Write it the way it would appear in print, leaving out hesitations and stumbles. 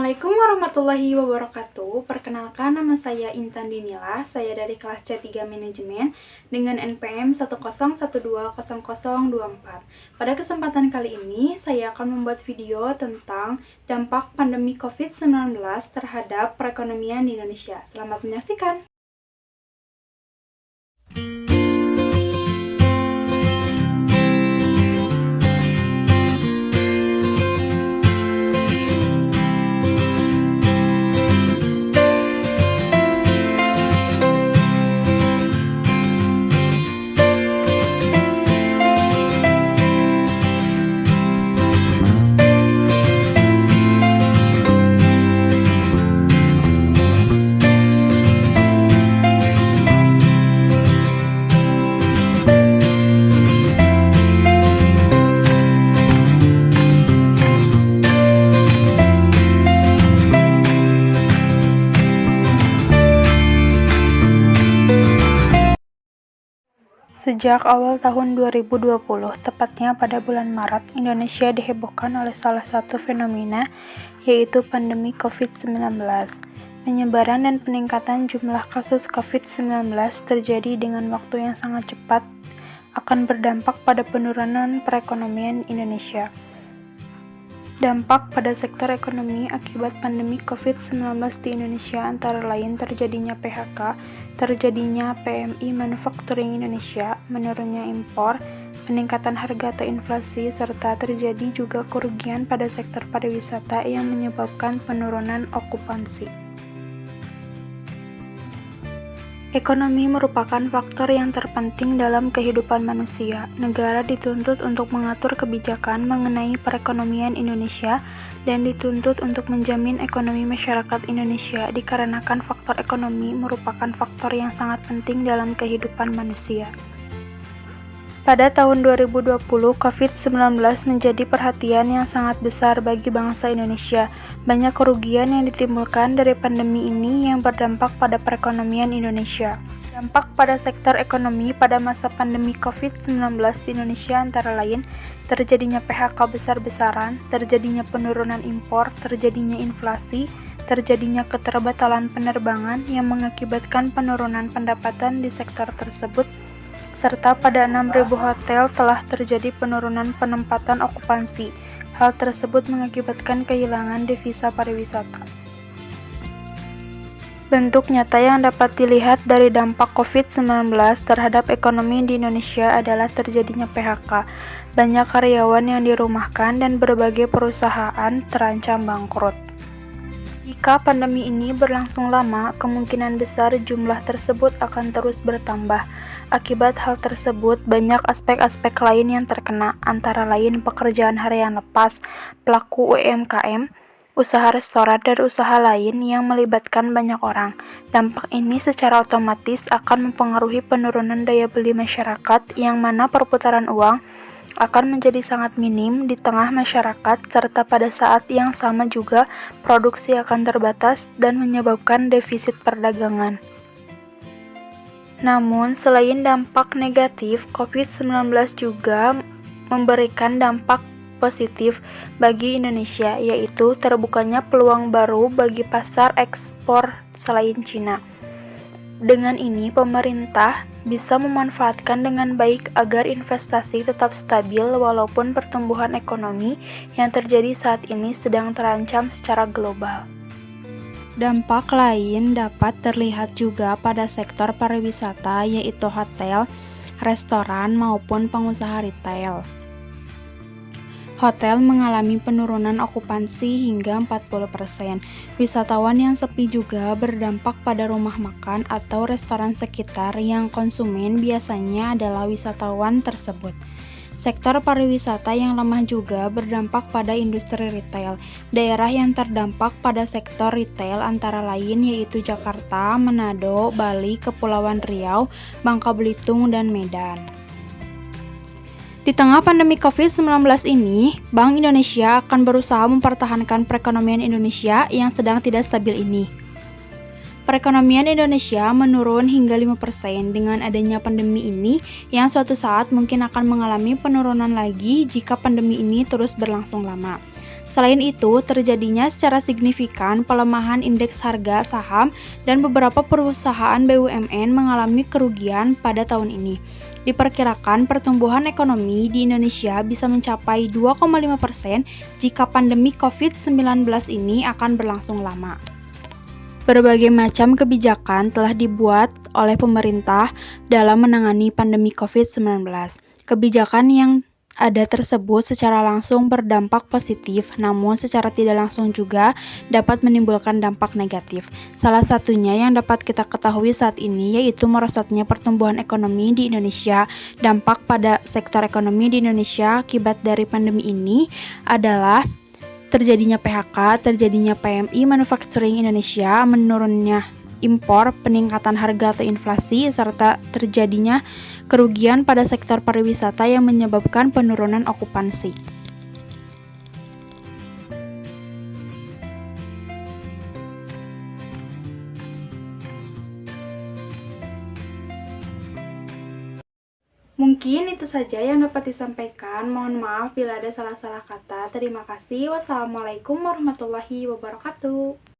Assalamualaikum warahmatullahi wabarakatuh. Perkenalkan, nama saya Intan Dinila. Saya dari kelas C3 Manajemen dengan NPM 101200024. Pada kesempatan kali ini, saya akan membuat video tentang dampak pandemi COVID-19 terhadap perekonomian di Indonesia. Selamat menyaksikan. Sejak awal tahun 2020, tepatnya pada bulan Maret, Indonesia dihebohkan oleh salah satu fenomena, yaitu pandemi COVID-19. Penyebaran dan peningkatan jumlah kasus COVID-19 terjadi dengan waktu yang sangat cepat, akan berdampak pada penurunan perekonomian Indonesia. Dampak pada sektor ekonomi akibat pandemi COVID-19 di Indonesia antara lain terjadinya PHK, terjadinya PMI Manufacturing Indonesia, menurunnya impor, peningkatan harga atau inflasi, serta terjadi juga kerugian pada sektor pariwisata yang menyebabkan penurunan okupansi. Ekonomi merupakan faktor yang terpenting dalam kehidupan manusia. Negara dituntut untuk mengatur kebijakan mengenai perekonomian Indonesia dan dituntut untuk menjamin ekonomi masyarakat Indonesia dikarenakan faktor ekonomi merupakan faktor yang sangat penting dalam kehidupan manusia. Pada tahun 2020, COVID-19 menjadi perhatian yang sangat besar bagi bangsa Indonesia. Banyak kerugian yang ditimbulkan dari pandemi ini yang berdampak pada perekonomian Indonesia. Dampak pada sektor ekonomi pada masa pandemi COVID-19 di Indonesia antara lain terjadinya PHK besar-besaran, terjadinya penurunan impor, terjadinya inflasi, terjadinya keterbatalan penerbangan yang mengakibatkan penurunan pendapatan di sektor tersebut, serta pada 6.000 hotel telah terjadi penurunan penempatan okupansi. Hal tersebut mengakibatkan kehilangan devisa pariwisata. Bentuk nyata yang dapat dilihat dari dampak COVID-19 terhadap ekonomi di Indonesia adalah terjadinya PHK. Banyak karyawan yang dirumahkan dan berbagai perusahaan terancam bangkrut. Jika pandemi ini berlangsung lama, kemungkinan besar jumlah tersebut akan terus bertambah. Akibat hal tersebut, banyak aspek-aspek lain yang terkena, antara lain pekerjaan harian lepas, pelaku UMKM, usaha restoran, dan usaha lain yang melibatkan banyak orang. Dampak ini secara otomatis akan mempengaruhi penurunan daya beli masyarakat, yang mana perputaran uang akan menjadi sangat minim di tengah masyarakat, serta pada saat yang sama juga produksi akan terbatas dan menyebabkan defisit perdagangan. Namun, selain dampak negatif, COVID-19 juga memberikan dampak positif bagi Indonesia, yaitu terbukanya peluang baru bagi pasar ekspor selain Cina. Dengan ini, pemerintah bisa memanfaatkan dengan baik agar investasi tetap stabil walaupun pertumbuhan ekonomi yang terjadi saat ini sedang terancam secara global. Dampak lain dapat terlihat juga pada sektor pariwisata, yaitu hotel, restoran, maupun pengusaha retail. Hotel mengalami penurunan okupansi hingga 40%. Wisatawan yang sepi juga berdampak pada rumah makan atau restoran sekitar yang konsumen biasanya adalah wisatawan tersebut. Sektor pariwisata yang lemah juga berdampak pada industri retail. Daerah yang terdampak pada sektor retail antara lain yaitu Jakarta, Manado, Bali, Kepulauan Riau, Bangka Belitung, dan Medan. Di tengah pandemi COVID-19 ini, Bank Indonesia akan berusaha mempertahankan perekonomian Indonesia yang sedang tidak stabil ini. Perekonomian Indonesia menurun hingga 5% dengan adanya pandemi ini yang suatu saat mungkin akan mengalami penurunan lagi jika pandemi ini terus berlangsung lama. Selain itu, terjadinya secara signifikan pelemahan indeks harga saham dan beberapa perusahaan BUMN mengalami kerugian pada tahun ini. Diperkirakan pertumbuhan ekonomi di Indonesia bisa mencapai 2,5% jika pandemi COVID-19 ini akan berlangsung lama. Berbagai macam kebijakan telah dibuat oleh pemerintah dalam menangani pandemi COVID-19. Kebijakan yang ada tersebut secara langsung berdampak positif, namun secara tidak langsung juga dapat menimbulkan dampak negatif. Salah satunya yang dapat kita ketahui saat ini yaitu merosotnya pertumbuhan ekonomi di Indonesia. Dampak pada sektor ekonomi di Indonesia akibat dari pandemi ini adalah terjadinya PHK, terjadinya PMI Manufacturing Indonesia, menurunnya impor, peningkatan harga atau inflasi, serta terjadinya kerugian pada sektor pariwisata yang menyebabkan penurunan okupansi. Mungkin itu saja yang dapat disampaikan. Mohon maaf bila ada salah-salah kata. Terima kasih. Wassalamualaikum warahmatullahi wabarakatuh.